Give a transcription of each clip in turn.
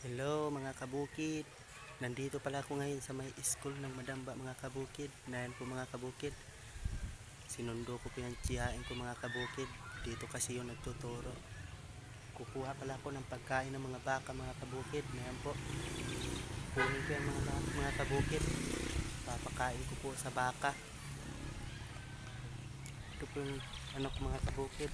Hello mga kabukid. Nandito pala ako ngayon sa may school ng Madamba mga kabukid. Nayan po mga kabukid. Sinundo ko pinantsihain ko mga kabukid. Dito kasi yung nagtuturo. Kukuha pala ako ng pagkain ng mga baka mga kabukid. Nayan po. Kunin ko yung mga kabukid. Papakain ko po sa baka. Ito po yung ano ko mga kabukid.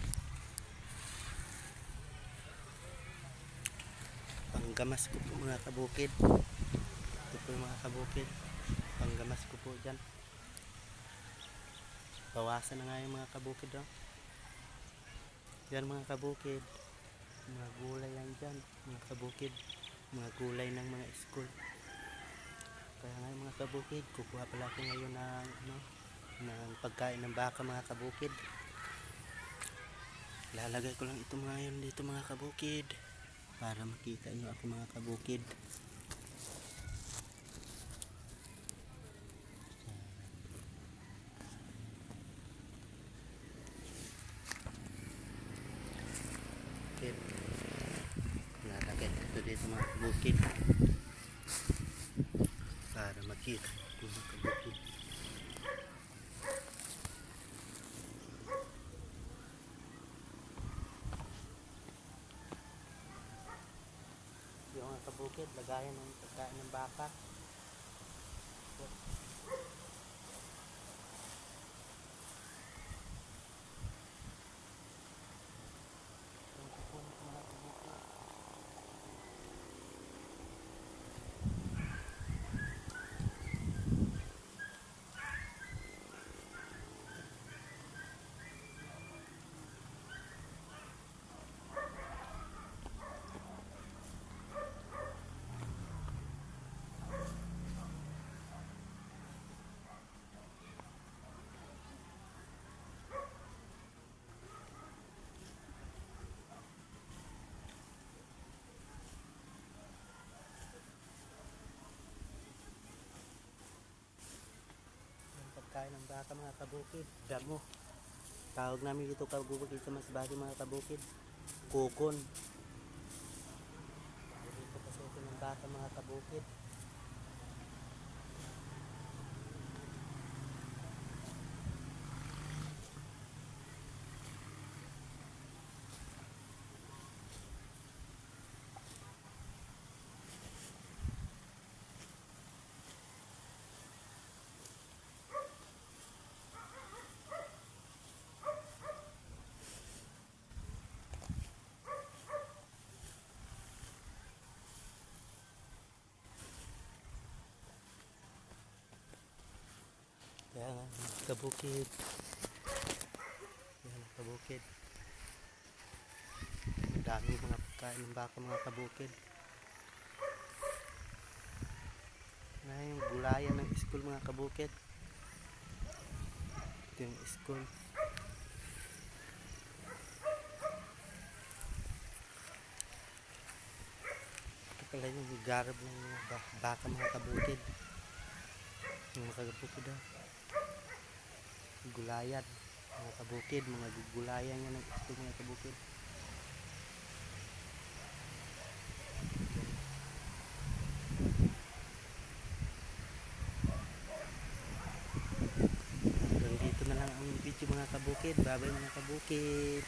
Panggamas ko po mga kabukid. Ito po yung mga kabukid. Panggamas ko po dyan. Bawasan na nga yung mga kabukid. Oh. Yan mga kabukid. Mga gulay yan dyan. Mga kabukid. Mga gulay ng mga school. Kaya nga mga kabukid. Kukuha pala ako ngayon ng pagkain ng baka mga kabukid. Lalagay ko lang ito ngayon dito mga kabukid. Para makita nyo ako mga kabukid. Okay. Lalagay ko ito dito mga kabukid. Para makita ako mga kabukid. Yung mga kabukid, lagayan ng pagkain ng baka. Pagkain ng baka mga kabukid, damo. Tawag namin dito kabukid sa Masbate mga kabukid, kukon. Dito kasi ito ng baka mga kabukid. Kaya nga, kabukid. Yan, kabukid. Madami mga pagkain ng baka mga kabukid. Ngayon, gulayan ng school mga kabukid. Ito yung school. Ito pala yung garab ng baka mga kabukid. Yung mga kabukid daw. Gulayan mga kabukid, mga gulayan yan ng school mga kabukid. Hanggang dito na lang ang video mga kabukid. Bye bye mga kabukid.